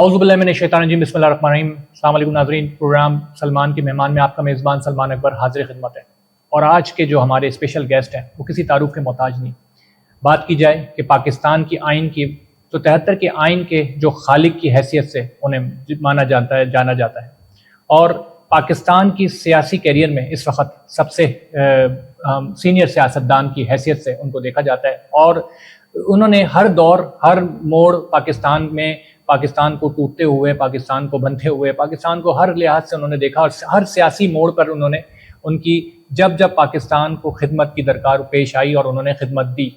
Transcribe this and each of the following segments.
اعوذ باللہ من الشیطان الرجیم، بسم اللہ الرحمن الرحیم۔ السلام علیکم ناظرین، پروگرام سلمان کے مہمان میں آپ کا میزبان سلمان اکبر حاضر خدمت ہے۔ اور آج کے جو ہمارے اسپیشل گیسٹ ہیں وہ کسی تعارف کے محتاج نہیں۔ بات کی جائے کہ پاکستان کی آئین کی تو 73 کے آئین کے جو خالق کی حیثیت سے انہیں جانا جاتا ہے اور پاکستان کی سیاسی کیریئر میں اس وقت سب سے سینئر سیاستدان کی حیثیت سے ان کو دیکھا جاتا ہے، اور انہوں نے ہر دور ہر موڑ پاکستان میں پاکستان کو ٹوٹتے ہوئے، پاکستان کو بنتے ہوئے، پاکستان کو ہر لحاظ سے انہوں نے دیکھا، اور ہر سیاسی موڑ پر انہوں نے ان کی جب پاکستان کو خدمت کی درکار پیش آئی اور انہوں نے خدمت دی۔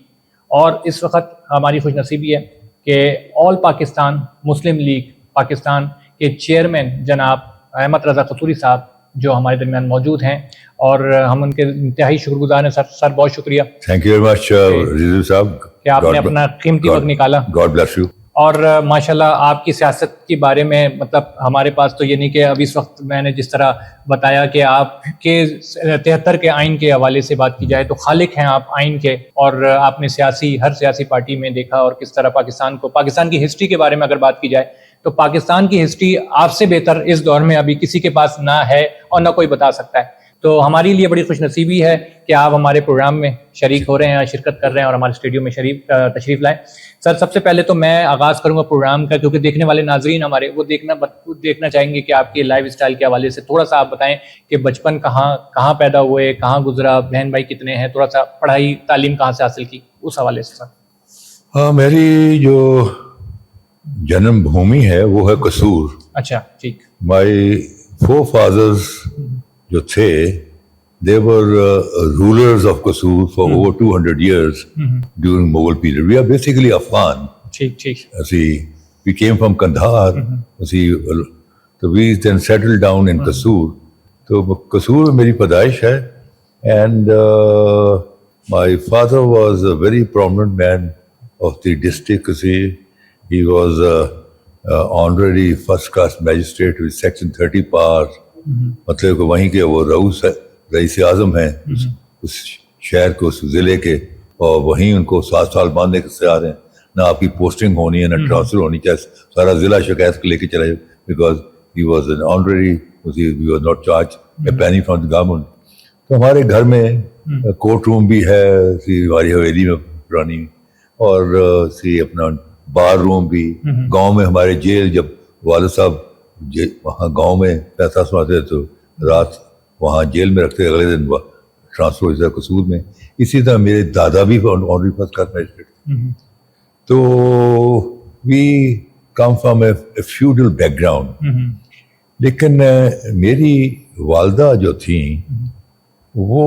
اور اس وقت ہماری خوش نصیبی ہے کہ آل پاکستان مسلم لیگ پاکستان کے چیئرمین جناب احمد رضا قصوری صاحب جو ہمارے درمیان موجود ہیں، اور ہم ان کے انتہائی شکر گزار ہیں۔ سر بہت شکریہ، تھینک یو ویری مچ رضو صاحب کہ آپ نے اپنا قیمتی وقت نکالا۔ God bless you. اور ماشاءاللہ آپ کی سیاست کے بارے میں مطلب ہمارے پاس تو یہ نہیں کہ اب اس وقت میں نے جس طرح بتایا کہ آپ کے 73 کے آئین کے حوالے سے بات کی جائے تو خالق ہیں آپ آئین کے، اور آپ نے ہر سیاسی پارٹی میں دیکھا، اور کس طرح پاکستان کی ہسٹری کے بارے میں اگر بات کی جائے تو پاکستان کی ہسٹری آپ سے بہتر اس دور میں ابھی کسی کے پاس نہ ہے اور نہ کوئی بتا سکتا ہے۔ تو ہمارے لیے بڑی خوش نصیبی ہے کہ آپ ہمارے پروگرام میں شریک ہو رہے ہیں، شرکت کر رہے ہیں اور ہمارے اسٹوڈیو میں تشریف لائیں۔ سر سب سے پہلے تو میں آغاز کروں گا پروگرام کا، کیونکہ دیکھنے والے ناظرین ہمارے وہ دیکھنا چاہیں گے کہ آپ کے لائف اسٹائل کے حوالے سے تھوڑا سا آپ بتائیں کہ بچپن کہاں پیدا ہوئے، کہاں گزرا، بہن بھائی کتنے ہیں، تھوڑا سا پڑھائی تعلیم کہاں سے حاصل کی، اس حوالے سے سر۔ ہاں، میری جو جنم بھومی ہے وہ ہے قصور۔ اچھا، ٹھیک۔ مائی فور فادرز جو تھے they were rulers of Qasur for over 200 years during Mughal period. We are basically Afghan. ٹھیک۔ We came from Kandahar. So we then settled down in Qasur. تو قصور میری پیدائش ہے، and my father was a very prominent man of the district. He was honorary first class magistrate with section 30 powers. مطلب کہ وہیں کے وہ رئیس اعظم ہیں اس شہر کے، اس ضلع کے، اور وہیں ان کو 7 سال باندھنے کے سے آ رہے ہیں، نہ آپ کی پوسٹنگ ہونی ہے نہ ٹرانسفر ہونی چاہیے، سارا ضلع شکایت لے کے چلا جائے، because he was an honorary, he was not charge a پینی from the government. تو ہمارے گھر میں کورٹ روم بھی ہے ہماری حویلی میں پرانی، اور اپنا بار روم بھی، گاؤں میں ہمارے جیل، جب والد صاحب وہاں گاؤں میں پیسہ سناتے تو رات وہاں جیل میں رکھتے، اگلے دن ٹرانسفر ہوتا قصور میں۔ اسی طرح میرے دادا بھی آنریری فرسٹ کلاس میجسٹریٹ تھے۔ تو we come from a feudal background, لیکن میری والدہ جو تھیں وہ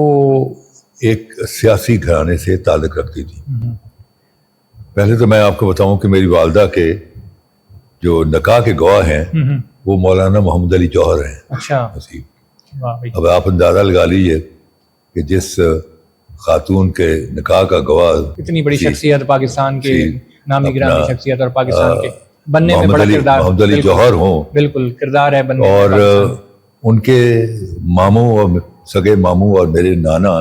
ایک سیاسی گھرانے سے تعلق رکھتی تھی۔ پہلے تو میں آپ کو بتاؤں کہ میری والدہ کے جو نکاح کے گواہ ہیں وہ مولانا محمد علی جوہر ہیں۔ اچھا، اب آپ اندازہ لگا لیجیے کہ جس خاتون کے نکاح کا گواہ اتنی بڑی شخصیت، پاکستان کے نامی گرامی شخصیت، اور پاکستان کے بننے میں بڑا کردار، محمد علی جوہر ہوں، بالکل کردار ہے بننے، اور ان کے ماموں اور سگے ماموں اور میرے نانا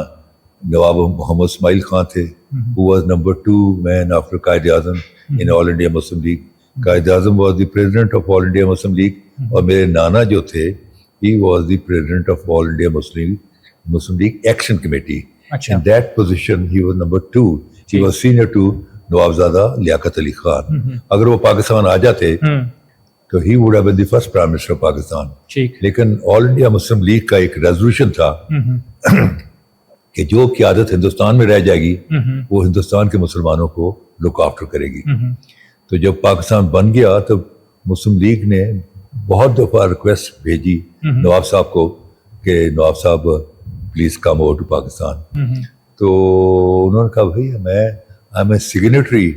نواب محمد اسماعیل خان تھے، who was number 2 man after Quaid Azam in All India Muslim League. Quaid Azam was the president of All India Muslim League، اور میرے نانا جو تھے he was the president of All India Muslim League Action Committee. In that position he was number 2. He was senior to نوابزادہ Liaquat Ali Khan. اگر وہ پاکستان آ جاتے تو he would have been the first prime minister of Pakistan. لیکن آل انڈیا مسلم لیگ کا ایک resolution تھا کہ جو قیادت ہندوستان میں رہ جائے گی وہ ہندوستان کے مسلمانوں کو لک آفٹر کرے گی۔ تو جب پاکستان بن گیا تو مسلم لیگ نے بہت دفعہ ریکویسٹ بھیجی نواب صاحب کو کہ نواب صاحب please come over to Pakistan. تو انہوں نے کہا بھائی میں I am a signatory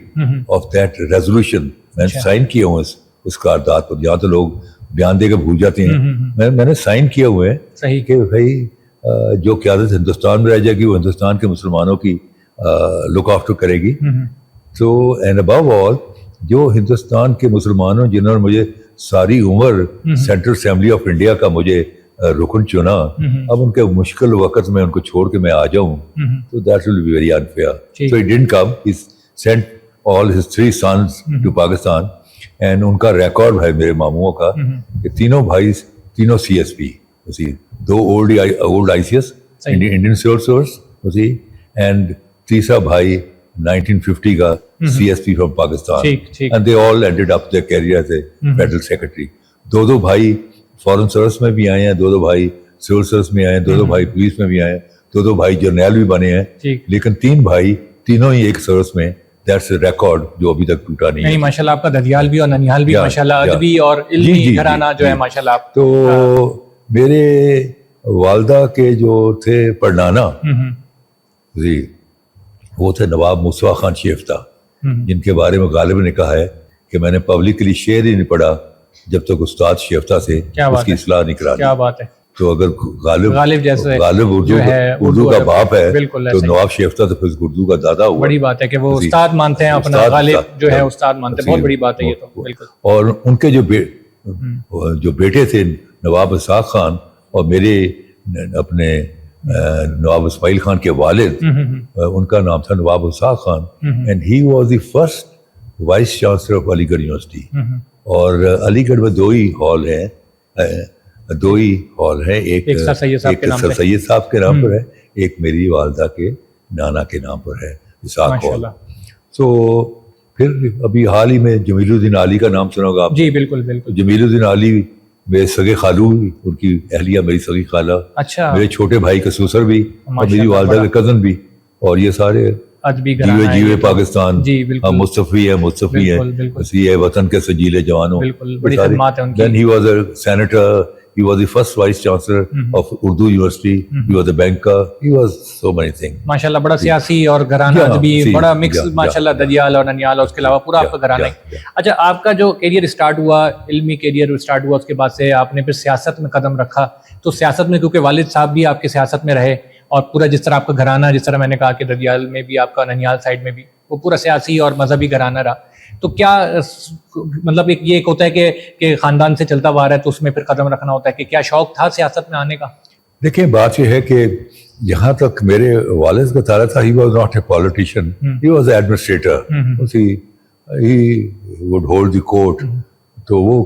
of that resolution, میں نے سائن کیے ہوئے اس قرارداد پر، جہاں تو لوگ بیان دے کے بھول جاتے ہیں، میں نے سائن کیے ہوئے ہیں کہ بھائی جو قیادت ہندوستان میں رہ جائے گی وہ ہندوستان کے مسلمانوں کی لک آفٹر کرے گی۔ تو اینڈ ابو آل جو ہندوستان کے مسلمانوں جنہوں نے مجھے ساری عمر سینٹرل اسمبلی آف انڈیا کا مجھے رکن چنا، اب ان کے مشکل وقت میں ان کو چھوڑ کے میں آ جاؤں تو that will be very unfair. So he didn't come. He sent all his 3 sons to Pakistan, and ان کا ریکارڈ ہے میرے ماموں کا کہ تینوں بھائی تینوں CSP دو old ICS Indian civil service and تیسرا بھائی 1950 کا CSP from Pakistan and they all ended up their career as a federal secretary. دو بھائی فورن سروس میں بھی آئے ہیں, دو بھائی سول سروس میں آئے ہیں, دو بھائی پولیس میں بھی آئے ہیں, دو بھائی جرنیل بھی بنے ہیں, لیکن تین بھائی تینوں ہی ایک سروس میں. دیٹس اے ریکارڈ جو ابھی تک ٹوٹا نہیں ہے. ماشاءاللہ آپ کا ددیال بھی اور ننیال بھی ماشاءاللہ ادبی اور علمی گھرانہ جو ہے ماشاءاللہ. تو میرے والدہ کے جو تھے پڑنانا جی وہ تھے نواب مصطفیٰ خان شیفتہ, جن کے بارے میں غالب نے کہا ہے کہ میں نے پبلکلی شعر ہی نہیں پڑھا جب تک استاد شیفتہ سے اس کی اصلاح نہیں کرا. کیا بات ہے. تو اگر غالب اردو کا باپ ہے تو نواب شیفتہ تو پھر اردو کا دادا ہوا. بڑی بات ہے کہ وہ استاد مانتے ہیں اپنا, غالب جو ہے استاد مانتے ہیں, بہت بڑی بات ہے یہ تو. بالکل. اور ان کے جو بیٹے تھے نواب اسحاق خان اور میرے اپنے نواب اسماعیل خان کے والد, ان کا نام تھا Nawab Ishaq Khan, and he was the first vice chancellor of Aligarh university. اور علی گڑھ میں دو ہی ہال ہیں, ایک سر سید صاحب کے نام پر ہے, ایک میری والدہ کے نانا کے نام پر ہے اسحاق ہال. تو پھر ابھی حال ہی میں جمیل الدین علی کا نام سنا ہوگا آپ. جی بالکل بالکل. جمیل الدین علی میرے سگے خالو, ان کی اہلیہ میری سگی خالہ, میرے چھوٹے بھائی کا سسر بھی اور میری والدہ کے کزن بھی, اور یہ سارے جیوے پاکستان, مصطفی ہے وطن کے سجیلے جوانوں. Then he was a senator, he was the first vice chancellor of Urdu University, he was a banker, he was so many things. ماشاءاللہ بڑا سیاسی اور گھرانہ ادبی بڑا مکس ماشاءاللہ, ددیال اور ننیال اور اس کے علاوہ پورا آپ کا گھرانہ ہے. اچھا آپ کا جو کیریئر اسٹارٹ ہوا, علمی کیریئر اسٹارٹ ہوا, اس کے بعد سے آپ نے پھر سیاست میں قدم رکھا. تو سیاست میں کیونکہ والد صاحب بھی آپ کے سیاست میں رہے, اور پورا جس طرح آپ کا گھرانہ, جس طرح میں نے کہا کہ ددیال میں بھی آپ کا, ننیال سائڈ میں بھی, وہ پورا سیاسی اور مذہبی گھرانہ رہا. تو کیا مطلب ایک ہوتا ہے کہ خاندان سے چلتا ہوا رہا ہے تو اس میں پھر قدم رکھنا ہوتا ہے, کہ کیا شوق تھا سیاست میں آنے کا؟ دیکھیں بات یہ ہے کہ جہاں تک میرے والد کا تعلق تھا, he was not a politician, he was an administrator. He would hold the court. تو وہ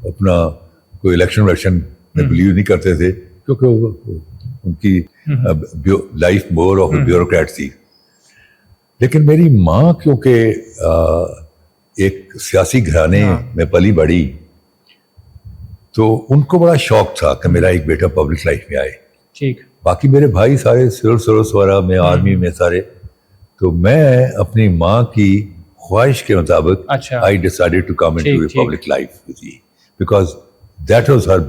اپنا کوئی الیکشن میں بلیو نہیں کرتے تھے, کیونکہ ان کی لائف مور آف بیوروکریٹ تھی. لیکن میری ماں کیونکہ ایک سیاسی گھرانے میں پلی بڑی, تو ان کو بڑا شوق تھا کہ میرا ایک بیٹا پبلک لائف میں آئے. ٹھیک. باقی میرے بھائی سارے سول سروس وغیرہ میں, آرمی میں سارے. تو میں اپنی ماں کی خواہش کے مطابق I decided to come into the public life, because that was her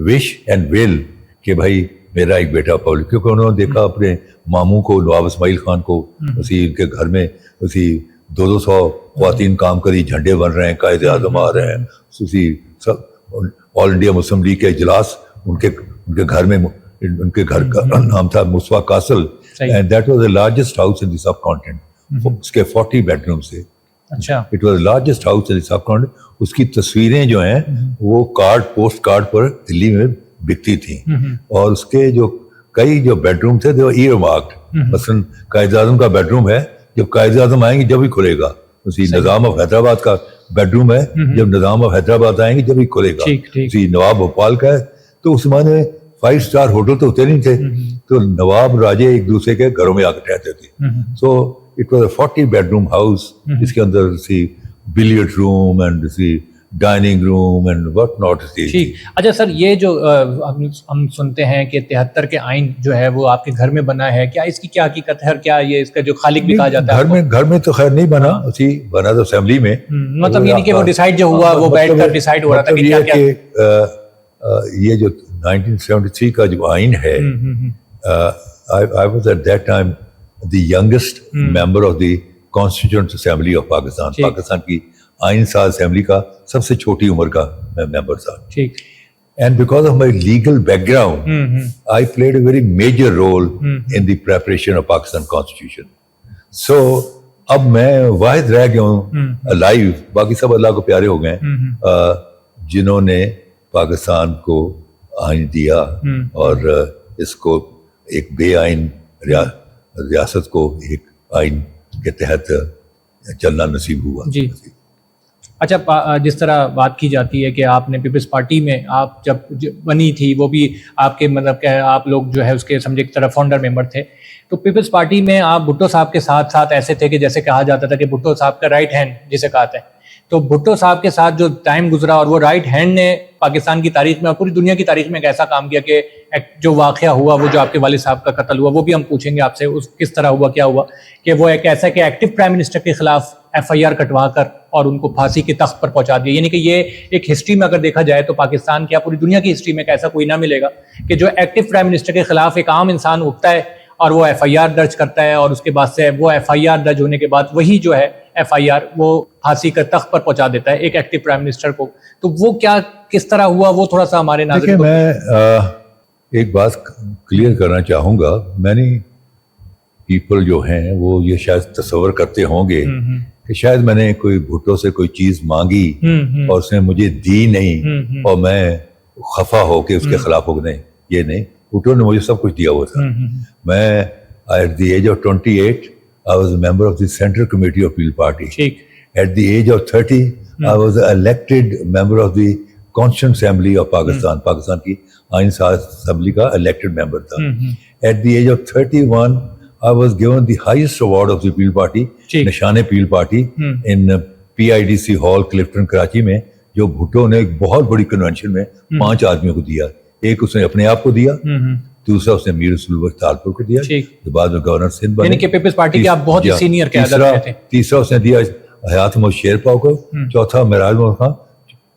wish and will کہ بھائی میرا ایک بیٹا پبلک, کیونکہ انہوں نے دیکھا اپنے ماموں کو, نواب اسماعیل خان کو, ان کے گھر میں 200 خواتین کام کری, جھنڈے بن رہے ہیں, قائد اعظم آ رہے ہیں, آل انڈیا مسلم لیگ کے اجلاس ان کے گھر میں, ان کے گھر کا نام تھا Mustafa castle, and that was the largest house in the subcontinent. اس کے 40 بیڈ روم سے. اچھا. It was largest house in the subcontinent. اس کی تصویریں جو ہیں وہ پوسٹ کارڈ پر دلی میں بکتی تھیں, اور اس کے کئی بیڈ روم تھے وہ ایئر مارکڈ. مثلاً قائد اعظم کا بیڈ روم ہے, جب قائد اعظم آئیں گے جب ہی کھلے گا. نظام آف حیدرآباد کا بیڈ روم ہے, جب نظام آف حیدرآباد آئیں گے جب ہی کھلے گا. نواب بھوپال کا ہے, تو اس زمانے میں 5 اسٹار ہوٹل تو ہوتے نہیں تھے, تو نواب راجے ایک دوسرے کے گھروں میں آ کے ٹھہرتے تھے. So it was a 40 bedroom house, جس کے اندر billiard room and dining room and what not. اچھا سر, یہ جو ہم سنتے ہیں کہ 73 کے آئین جو ہے وہ آپ کے گھر میں بنا ہے, کیا اس کی کیا حقیقت ہے, اور کیا یہ اس کا جو خالق بھی کہا جاتا ہے؟ گھر میں تو خیر نہیں بنا, بنا تو اسمبلی میں. مطلب یہ نہیں کہ وہ ڈیسائیڈ جو ہوا وہ بیٹھ کر ڈیسائیڈ ہو رہا تھا کہ کیا کیا. یہ جو 1973 کا جو آئین ہے, I was at that time the youngest member of the Constituent Assembly of Pakistan. Pakistan کی آئین ساز اسمبلی کا سب سے چھوٹی عمر کا میں ممبر تھا. And because of my legal background, I played a very major role in the preparation of Pakistan Constitution. So اب میں واحد رہ گیا ہوں لائیو, باقی سب اللہ کو پیارے ہو گئے, جنہوں نے پاکستان کو آئین دیا اور اس کو ایک بے آئین ریاست کو ایک آئین کے تحت چلنا نصیب ہوا. اچھا، جس طرح بات کی جاتی ہے کہ آپ نے پیپلز پارٹی میں آپ جب بنی تھی، وہ بھی آپ کے مطلب کہ آپ لوگ جو ہے اس کے سمجھے کی طرف فاؤنڈر ممبر تھے، تو پیپلز پارٹی میں آپ بھٹو صاحب کے ساتھ ساتھ ایسے تھے کہ جیسے کہا جاتا تھا کہ بھٹو صاحب کا رائٹ ہینڈ جسے کہتے ہیں، تو بھٹو صاحب کے ساتھ جو ٹائم گزرا اور وہ رائٹ ہینڈ نے پاکستان کی تاریخ میں اور پوری دنیا کی تاریخ میں ایک ایسا کام کیا کہ جو واقعہ ہوا، وہ جو آپ کے والد صاحب کا قتل ہوا، وہ بھی ہم پوچھیں گے آپ سے اس کس طرح ہوا، کیا ہوا، کہ وہ ایک ایسا کہ ایکٹیو پرائم منسٹر کے خلاف FIR کٹوا کر اور ان کو پھانسی کے تخت پر پہنچا دیا. یعنی کہ یہ ایک ہسٹری میں اگر دیکھا جائے تو پاکستان کی یا پوری دنیا کی ہسٹری میں ایک ایسا کوئی نہ ملے گا کہ جو ایکٹیو پرائم منسٹر کے خلاف ایک عام انسان اٹھتا ہے اور وہ FIR درج کرتا ہے، اور اس کے بعد سے وہ FIR درج ہونے کے بعد وہی جو ہے FIR وہ پھانسی کے تخت پر پہنچا دیتا ہے ایک ایکٹیو پرائم منسٹر کو. تو وہ کیا کس طرح ہوا، وہ تھوڑا سا ہمارے ناظرین کو. میں ایک بات کلیئر کرنا چاہوں گا. میں نے پیپل جو ہیں وہ یہ شاید تصور کرتے ہوں گے کہ شاید میں نے کوئی بھٹو سے کوئی چیز مانگی اور اس نے مجھے دی نہیں اور میں خفا ہو کے اس کے خلاف ہو گئے. نہیں، یہ نہیں. بھٹو نے مجھے سب کچھ دیا ہوا تھا. میں at the age of 28 I was a member of the Central Committee of People Party. At the age of 30 I was an elected member of the Constituent Assembly of Pakistan. Pakistan کی آئین ساز اسمبلی کا elected member تھا. At the age of 31 I was given the highest award of the People Party, نشان People Party, in PIDC Hall, Clifton, Karachi میں, جو بھٹو نے ایک بہت بڑی کنونشن میں 5 آدمیوں کو دیا. ایک اس نے اپنے آپ کو دیا, دوسرا اس نے میر رسول بخش تالپور کو دیا, جو بعد میں گورنر سندھ بنے. یعنی کہ پیپلز پارٹی کے آپ بہت ہی سینئر قیادت میں تھے. تیسرا اس نے دیا حیات محمد شیرپا کو, چوتھا معراج محمد خان,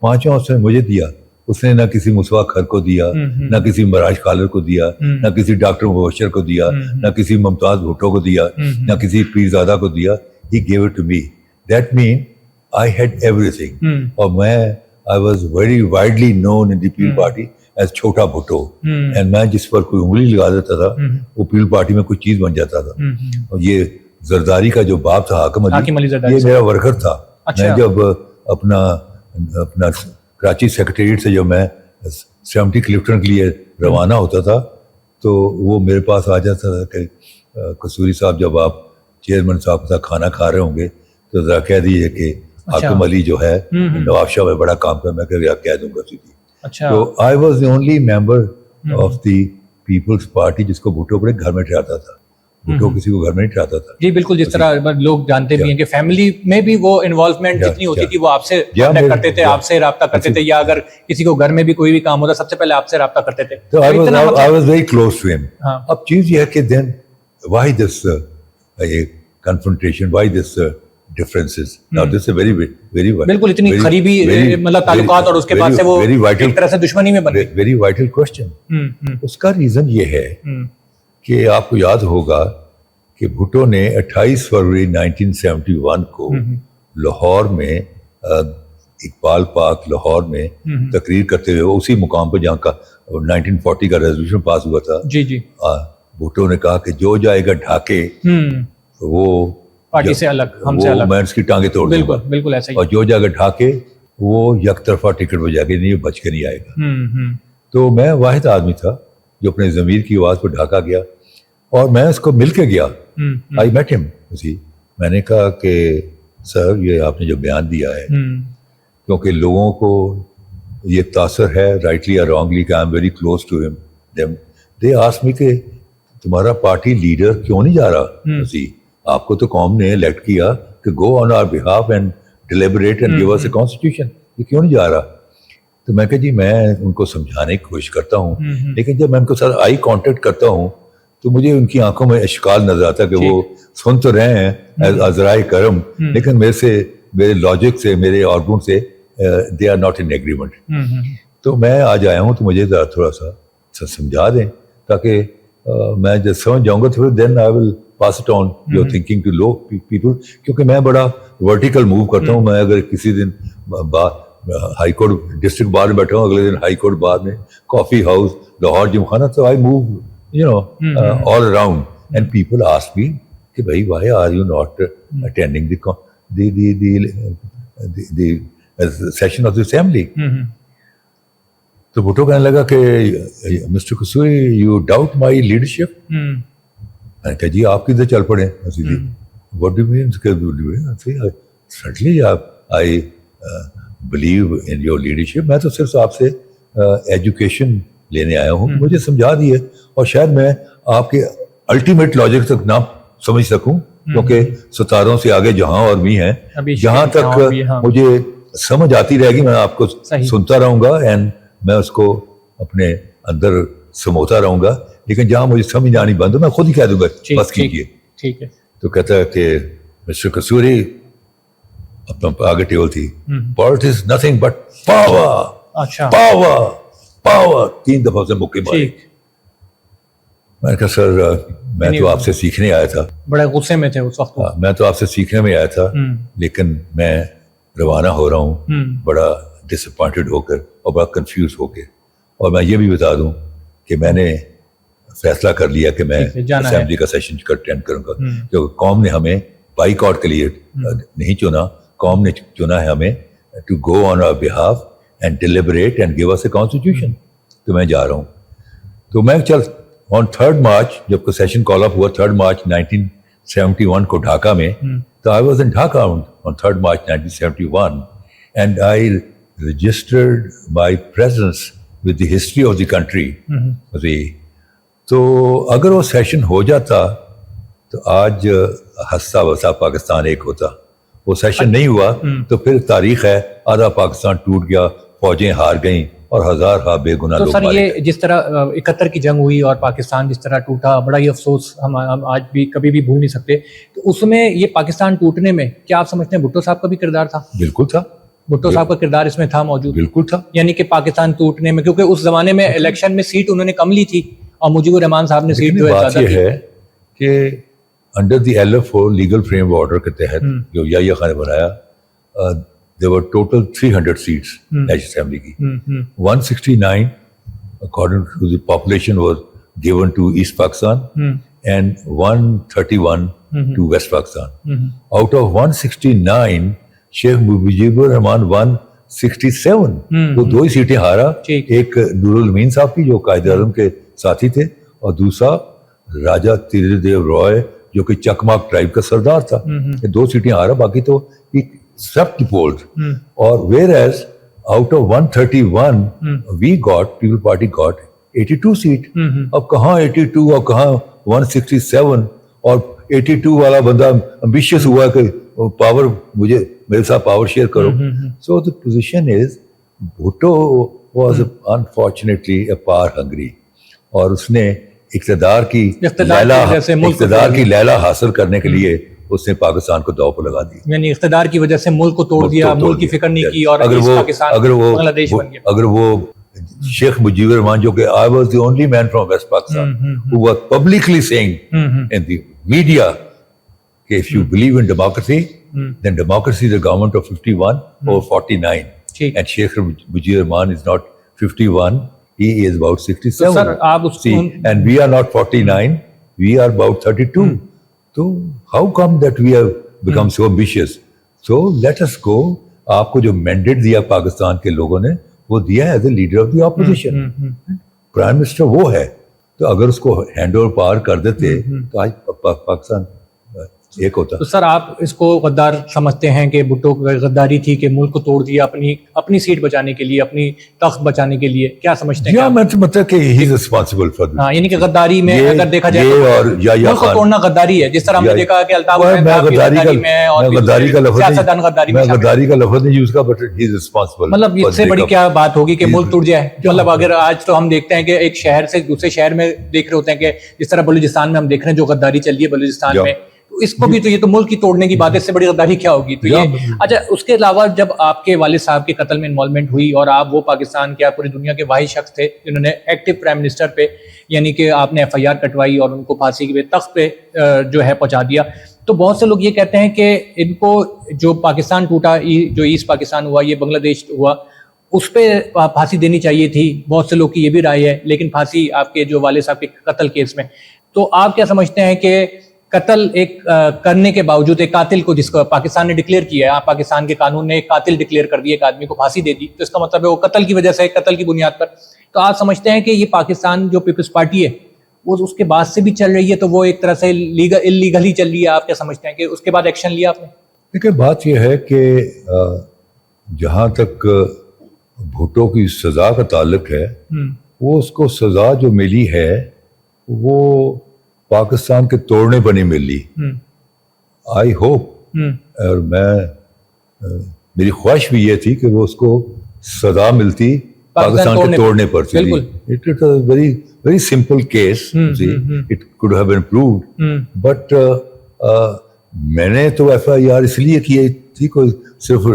پانچواں اس نے مجھے دیا. اس نے نہ کسی مسوا کھر کو دیا, نہ کسی مراج خالر کو دیا, نہ کسی ڈاکٹر مبشر کو دیا, نہ کسی ممتاز بھٹو کو دیا, نہ کسی پیرزادہ کو دیا. He gave it to me. That means I had everything. اور میں I was very widely known in the People Party as چھوٹا بھٹو. And میں جس پر کوئی انگلی لگا دیتا تھا وہ پیپل پارٹی میں کوئی چیز بن جاتا تھا. اور یہ زرداری کا جو باپ تھا حاکم علی, یہ میرا ورکر تھا. میں جب اپنا کراچی سیکرٹریٹ سے جب میں 70 کلفٹن کے لیے روانہ ہوتا تھا تو وہ میرے پاس آ جاتا تھا کہ قصوری صاحب جب آپ چیئرمین صاحب کے ساتھ کھانا کھا رہے ہوں گے تو ذرا کہہ دیجیے کہ حاکم علی جو ہے نواب شاہ میں بڑا کام کر, میں کہہ دوں گا سیدھی. تو I was the only member of the Peoples Party جس کو بھٹو اپنے گھر میں ٹھہراتا تھا. بھٹو کسی کو گھر میں نہیں ٹھہراتا تھا. جی بالکل, جس طرح لوگ جانتے بھی ہیں کہ فیملی میں بھی وہ انوالومنٹ جتنی ہوتی تھی وہ آپ سے کانٹیکٹ کرتے تھے, آپ سے رابطہ کرتے تھے, یا اگر کسی کو گھر میں بھی کوئی بھی کام ہوتا سب سے پہلے آپ سے رابطہ کرتے تھے. تو I was very close to him. اب چیز یہ ہے کہ then why this confrontation, why this differences? Now this is very بالکل اتنی قریبی مطلب تعلقات اور اس کے بعد سے وہ ایک طرح سے دشمنی میں بن گئی. Very vital question. اس کا ریزن یہ ہے کہ آپ کو یاد ہوگا کہ بھٹو نے 28 فروری 1971 کو لاہور میں اقبال پارک لاہور میں تقریر کرتے ہوئے اسی مقام پہ جہاں کا 1940 کا ریزولوشن پاس ہوا تھا, بھٹو نے کہا کہ جو جائے گا ڈھاکے وہ پارٹی سے الگ, ہم سے الگ, میں اس کی ٹانگیں توڑ دوں گا. بالکل ایسا ہی. اور جو جائے گا ڈھاکے وہ یک طرفہ ٹکٹ پہ جا کے نہیں بچ کے نہیں آئے گا. تو میں واحد آدمی تھا جو اپنے ضمیر کی آواز پہ ڈھاکا گیا اور میں اس کو مل کے گیا. آئی میٹ ہم. میں نے کہا کہ سر یہ آپ نے جو بیان دیا ہے, کیونکہ لوگوں کو یہ تاثر ہے رائٹلی یا رانگلی کہ I am very close to him, they ask me کہ تمہارا پارٹی لیڈر کیوں نہیں جا رہا, آپ کو تو قوم نے الیکٹ کیا کہ go on our behalf and deliberate and give us a constitution, یہ کیوں نہیں جا رہا. تو میں کہ جی میں ان کو سمجھانے کی کوشش کرتا ہوں, لیکن جب میں ان کے ساتھ آئی کانٹیکٹ کرتا ہوں تو مجھے ان کی آنکھوں میں اشکال نظر آتا کہ وہ سن تو رہے ہیں عذرائے کرم, لیکن میرے لاجک سے, میرے آرگومنٹ سے they are not in agreement. تو میں آج آیا ہوں تو مجھے ذرا تھوڑا سا سمجھا دیں تاکہ میں جب سمجھ جاؤں گا تو پھر then I will pass it on your thinking to low people. کیونکہ میں بڑا ورٹیکل موو کرتا ہوں. میں اگر کسی دن ہائی کورٹ ڈسٹرکٹ بار میں بیٹھا ہوں, اگلے دن ہائی کورٹ بار میں, کافی ہاؤس لاہور جم خانہ, تو I move all around, and people ask me کہ بھائی why are you not attending the session of the assembly. تو بھٹو کہنے لگا کہ mister Kasuri you doubt my leadership. میں نے کہا جی آپ کدھر چل پڑے. what do you mean? Certainly I believe in your leadership. میں تو صرف آپ سے ایجوکیشن لینے آیا ہوں, مجھے سمجھا دیے, اور شاید میں آپ کے الٹیمیٹ لاجک تک نہ سمجھ سکوں, کیونکہ ستاروں سے آگے جہاں اور بھی ہیں, جہاں تک مجھے سمجھ آتی رہے گی میں آپ کو سنتا رہوں گا, اینڈ میں اس کو اپنے اندر سموتا رہوں گا, لیکن جہاں مجھے سمجھ آنی بند ہو میں خود ہی کہہ دوں گا بس کیجیے. ٹھیک ہے. تو کہتا ہے کہ مسٹر قصوری, اپنا آگے ٹیبل تھی, politics nothing but power, power, power, 3 دفعہ سے مکے مارے. میں نے کہا سر میں تو آپ سے سیکھنے آیا تھا. بڑے غصے میں تھے اس وقت. میں تو آپ سے سیکھنے میں آیا تھا, لیکن میں روانہ ہو رہا ہوں بڑا ڈس اپوائنٹڈ ہو کر اور بڑا کنفیوز ہو کے. اور میں یہ بھی بتا دوں کہ میں نے فیصلہ کر لیا کہ میں اسمبلی کا سیشن اٹینڈ کروں گا, کیونکہ قوم نے ہمیں بائیک آؤٹ کے لیے نہیں چنا, قوم نے چنا ہے ہمیں to go on our behalf and deliberate and give us a constitution. تو میں جا رہا ہوں. تو میں چل آن 3rd مارچ جب کو سیشن کال اپ ہوا 3rd مارچ 1971 کو ڈھاکہ میں, تو I was in Dhaka on 3rd March 1971 and I registered my presence with the history of the country. تو اگر وہ سیشن ہو جاتا تو آج ہنستا بسا پاکستان ایک ہوتا. وہ سیشن نہیں ہوا تو پھر تاریخ ہے, آدھا پاکستان ٹوٹ گیا, فوجیں ہار گئیں اور ہزار بے گناہ لوگ مارے. تو سر یہ جس طرح 71 کی جنگ ہوئی اور پاکستان جس طرح ٹوٹا, بڑا ہی افسوس ہم آج بھی کبھی بھی بھول نہیں سکتے. تو اس میں یہ پاکستان ٹوٹنے میں کیا آپ سمجھتے ہیں بھٹو صاحب کا بھی کردار تھا؟ بالکل تھا. بھٹو صاحب کا کردار اس میں تھا موجود؟ بالکل تھا. یعنی کہ پاکستان ٹوٹنے میں, کیونکہ اس زمانے میں الیکشن میں سیٹ انہوں نے کم لی تھی اور مجیب الرحمان صاحب نے سیٹ جو ہے زیادہ کی. ہے کہ under the LFO legal frame order کے تحت جو یحییٰ خان نے بنایا, there were total 300 seats national assembly کی. 169 according to the population was given to East Pakistan and 131 to West Pakistan. Out of 169 شیخ مجیب الرحمان 167, وہ 2 ہی سیٹیں ہارا, ایک نور الامین صاحب کی جو قائد اعظم کے ساتھی تھے, اور دوسرا راجہ تیرے دیو رائے جو کہ چکماک ٹرائب کا سردار تھا. یہ 2 سیٹیں ہارا, باقی تو سب ڈپولڈ. اور whereas out of 131 we got, People Party got 82 seat. اب کہاں 82 اور کہاں 167, اور 82 والا بندہ امبیشیس ہوا کہ پاور مجھے میرے ساتھ پاور شیئر کرو. So the position is Bhutto was unfortunately a power hungry, اور اس نے اقتدار کی لیلا حاصل کرنے کے لیے اس نے پاکستان کو داؤ پہ لگا دی. یعنی اقتدار کی وجہ سے ملک کو توڑ دیا, ملک کی فکر نہیں کی, اور اگر وہ شیخ مجیب الرحمان جو کہ I was the only man from West Pakistan who was publicly saying in the media کہ if you believe in democracy then democracy is a government of 51 or 49 and Sheikh Mujib Rahman is not 51, he is about 67. Sir, see, and we are not 49, we are about 32. So how come that we have become so ambitious? So let us go. آپ کو جو mandate دیا پاکستان کے لوگوں نے وہ دیا as a leader of the opposition. Prime minister وہ ہے, تو اگر اس کو ہینڈ اوور پار کر دیتے تو آج پاکستان ایک ہوتا. تو سر آپ اس کو غدار سمجھتے ہیں کہ بھٹو کی غداری تھی کہ ملک کو توڑ دیا اپنی سیٹ بچانے کے لیے, اپنی تخت بچانے کے لیے, کیا سمجھتے ہیں؟ مطلب کہ ہی از ریسپانسبل فار, ہاں, یعنی کہ غداری میں اگر دیکھا جائے تو ملک کو توڑنا غداری ہے, جس طرح ہم نے دیکھا کہ الطاف غداری کا لفظ نہیں یوز کا, بٹ ہی از ریسپانسبل. مطلب اس سے بڑی کیا بات ہوگی کہ ملک ٹوٹ جائے. مطلب اگر آج تو ہم دیکھتے ہیں کہ ایک شہر سے دوسرے شہر میں دیکھ رہے ہوتے ہیں کہ جس طرح بلوچستان میں ہم دیکھ رہے ہیں جو غداری چل رہی ہے بلوچستان میں, اس کو بھی تو یہ تو ملک کی توڑنے کی بات ہے, اس سے بڑی غداری کیا ہوگی؟ تو یہ اچھا, اس کے علاوہ جب آپ کے والد صاحب کے قتل میں انوالومنٹ ہوئی اور آپ وہ پاکستان کے پوری دنیا کے واحد شخص تھے جنہوں نے ایکٹیو پرائم منسٹر پہ, یعنی کہ آپ نے FIR کٹوائی اور ان کو پھانسی کے تخت پہ جو ہے پہنچا دیا, تو بہت سے لوگ یہ کہتے ہیں کہ ان کو جو پاکستان ٹوٹا, جو ایسٹ پاکستان ہوا, یہ بنگلہ دیش ہوا, اس پہ پھانسی دینی چاہیے تھی. بہت سے لوگ کی یہ بھی رائے ہے, لیکن پھانسی آپ کے جو والد صاحب کے قتل کیس میں. تو آپ کیا سمجھتے ہیں کہ قتل ایک کرنے کے باوجود ایک قاتل کو, جس کو پاکستان نے ڈکلیئر کیا ہے, پاکستان کے قانون نے ایک قاتل ڈکلیئر کر دیا, ایک آدمی کو پھانسی دے دی, تو اس کا مطلب ہے وہ قتل کی وجہ سے, قتل کی بنیاد پر. تو آپ سمجھتے ہیں کہ یہ پاکستان جو پیپلز پارٹی ہے وہ اس کے بعد سے بھی چل رہی ہے, تو وہ ایک طرح سے اللیگل ہی چل رہی ہے؟ آپ کیا سمجھتے ہیں کہ اس کے بعد ایکشن لیا آپ نے؟ دیکھیں, بات یہ ہے کہ جہاں تک بھٹو کی سزا کا تعلق ہے, وہ اس کو سزا جو ملی ہے وہ پاکستان کے توڑنے پر نہیں ملی. آئی ہوپ, اور میری خواہش بھی یہ تھی کہ وہ اس کو سزا ملتی پاکستان کے توڑنے پر. It was very very simple case, it could have been proved, but میں نے تو ایف آئی آر اس لیے کی تھی, کوئی صرف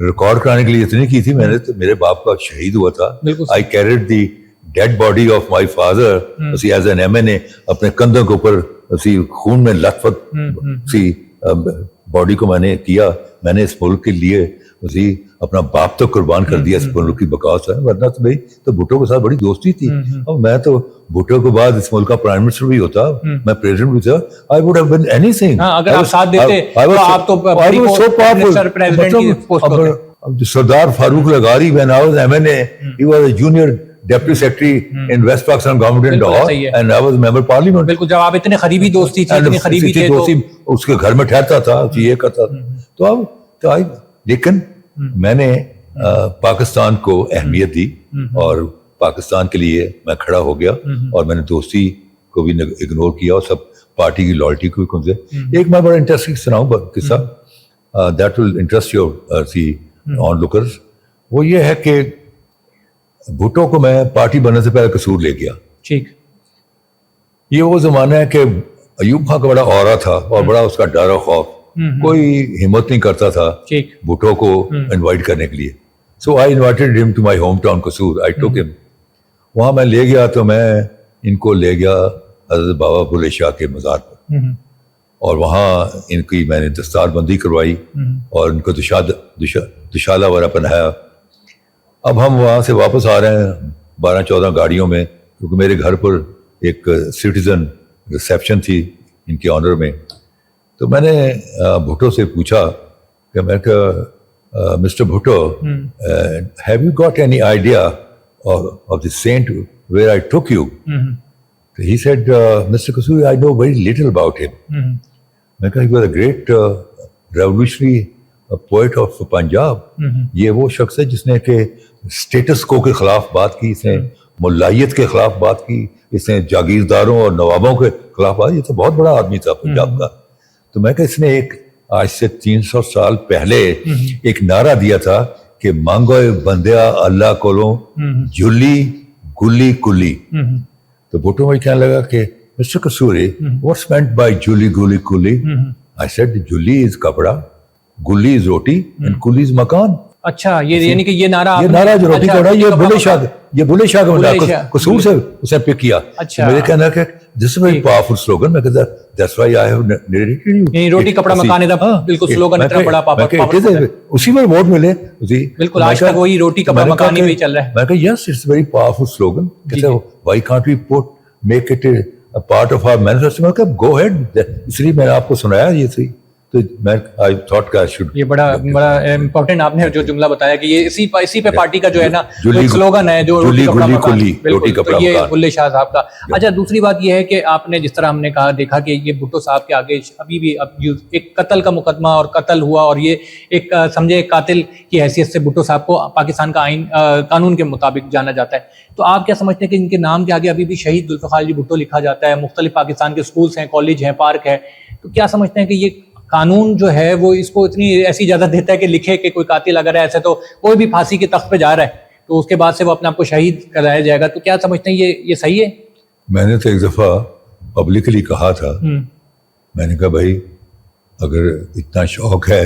ریکارڈ کرانے کے لیے اتنی کی تھی. میں نے تو, میرے باپ کا شہید ہوا تھا, I carried the dead body of my father as an M N A, اپنے کندھوں کے اوپر خون میں لت پت باڈی کو میں نے کیا. میں نے اس ملک کے لیے اپنا باپ تو قربان کر دیا اس ملک کی بقا سے, ورنہ تو بھائی تو بھٹو کے ساتھ بڑی دوستی تھی. اور میں تو بھٹو کے بعد اس ملک کا پرائم منسٹر بھی ہوتا, میں پریزیڈنٹ بھی تھا, I would have done anything. اگر آپ ساتھ دیتے تو آپ تو سردار فاروق لغاری when I was MNA, he was a junior deputy secretary in west Pakistan government in Lahore and I was member parliament. بالکل, جب آپ اتنے قریبی دوستی تھی, اتنی قریبی تھے تو اس کے گھر میں ٹھہرتا تھا, یہ کرتا تھا. تو اب تو لیکن میں نے پاکستان کو اہمیت دی اور پاکستان کے لیے میں کھڑا ہو گیا, اور میں نے دوستی کو بھی اگنور کیا اور سب پارٹی کی لائلٹی کو بھی کنسیڈر. ایک میں بڑا انٹرسٹنگ سناؤں قصہ, دیٹ ول انٹرسٹ یور آن لوکرز. وہ یہ ہے کہ بھٹو کو میں پارٹی بننے سے پہلے قصور لے گیا. ٹھیک, یہ وہ زمانہ ہے کہ ایوب خان کا بڑا اورا تھا اور بڑا اس کا ڈر و خوف, کوئی ہمت نہیں کرتا تھا بھٹو کو انوائٹ کرنے کے لیے. سو آئی انوائٹڈ ہم ٹو مائی ہوم ٹاؤن قصور. آئی ٹوک ہم. وہاں میں لے گیا تو میں ان کو لے گیا حضرت بابا بلے شاہ کے مزار پر, اور وہاں ان کی میں نے دستار بندی کروائی اور ان کو دشالہ وغیرہ پہنایا. اب ہم وہاں سے واپس آ رہے ہیں 12-14 گاڑیوں میں, کیونکہ میرے گھر پر ایک سٹیزن ریسیپشن تھی ان کے آنر میں. تو میں نے بھٹو سے پوچھا کہ میں کہا mister Bhutto, have you got any idea of the saint where I took you? He said mister Kasuri I know very little about him. میں کہا he was a great revolutionary poet of Punjab. یہ وہ شخص ہے جس نے کہ اسٹیٹس کو کے خلاف بات کی, اس نے ملائیت کے خلاف بات کی, اس نے جاگیرداروں اور نوابوں کے خلاف بات. یہ تو بہت بڑا آدمی تھا پنجاب کا. تو میں کہ اس نے ایک آج سے 300 سال پہلے ایک نعرہ دیا تھا کہ مانگو بندیا اللہ کولوں جلی گلی کلی. تو بھٹو میں کہنے لگا کہ mister Kasuri what's meant by جلی گلی کلی؟ آئی سیڈ جلی از کپڑا, گلی از روٹی اینڈ کلی از مکان. اچھا, یہ یعنی کہ یہ نعرہ جو روٹی کا رہا, یہ بلے شاہ کا قصور سے اس نے پک کیا. میرے کہنا کہ دس از ویری پاورفل سلوگن. میں کہتا that's why I have narrated you. یعنی روٹی کپڑا مکان ہے, بالکل سلوگن اتنا بڑا پاورفل, اسی میں ووٹ ملے. بالکل آج تک وہی روٹی کپڑا مکان ہی چل رہا ہے. میں کہا yes it's very powerful slogan. کہتے why can't we put make it a part of our manifesto. میں کہا گو ہیڈ, اس لیے میں نے آپ کو سنایا یہ تھی. تو میں آئی تھاٹ کا یہ بڑا امپورٹنٹ آپ نے جو جملہ بتایا کہ یہ اسی پہ پارٹی کا جو ہے نا سلوگن ہے جو روٹی کپڑا مکان, یہ بلے شاہ صاحب کا. اچھا, دوسری بات یہ ہے کہ آپ نے جس طرح ہم نے کہا دیکھا کہ یہ بھٹو صاحب کے آگے ابھی بھی ایک قتل کا مقدمہ اور قتل ہوا, اور یہ ایک سمجھے ایک قاتل کی حیثیت سے بھٹو صاحب کو پاکستان کا آئین قانون کے مطابق جانا جاتا ہے. تو آپ کیا سمجھتے ہیں کہ ان کے نام کے آگے ابھی بھی شہید ذوالفقار علی بھٹو لکھا جاتا ہے, مختلف پاکستان کے اسکولس ہیں, کالج ہیں, پارک ہے, تو کیا سمجھتے ہیں کہ یہ قانون جو ہے وہ اس کو اتنی ایسی اجازت دیتا ہے کہ لکھے کہ کوئی قاتل اگر ہے ایسے تو کوئی بھی پھانسی کے تخت پہ جا رہا ہے تو اس کے بعد سے وہ اپنے آپ کو شہید کرایا جائے گا, تو کیا سمجھتے ہیں یہ صحیح ہے؟ میں نے تو ایک دفعہ پبلکلی کہا تھا, میں نے کہا بھائی اگر اتنا شوق ہے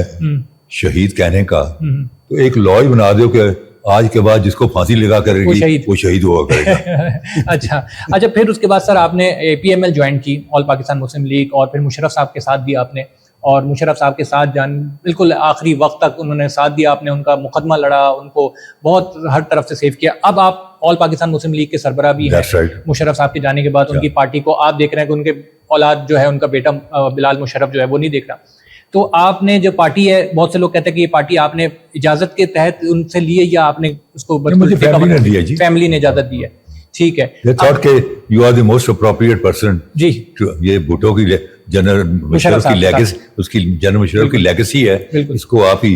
شہید کہنے کا تو ایک لا ہی بنا دو کہ آج کے بعد جس کو پھانسی لگا کرے گی وہ شہید ہوا کرے گا. اچھا, پھر اس کے بعد سر آپ نے پی ایم ایل جوائن کی, آل پاکستان مسلم لیگ, اور پھر مشرف صاحب کے ساتھ بھی آپ نے, اور مشرف صاحب کے ساتھ بالکل آخری وقت تک انہوں نے ساتھ دیا, آپ نے ان کا مقدمہ لڑا, ان کو بہت ہر طرف سے سیو کیا. اب آپ آل پاکستان مسلم لیگ کے سربراہ بھی ہیں. مشرف صاحب کے جانے کے بعد ان کی پارٹی کو آپ دیکھ رہے ہیں کہ ان کے اولاد جو ہے, ان کا بیٹا بلال مشرف جو ہے وہ نہیں دیکھ رہا. تو آپ نے جو پارٹی ہے, بہت سے لوگ کہتے ہیں کہ یہ پارٹی آپ نے اجازت کے تحت ان سے لی ہے یا آپ نے اس کو فیملی نے اجازت دی ہے؟ ٹھیک ہے, you are the most appropriate person. جی, یہ بھٹو کی جنرل مشرف کی لیگیسی, اس کی جنرل مشرف کی لیگیسی ہے, اس کو آپ ہی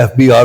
FBR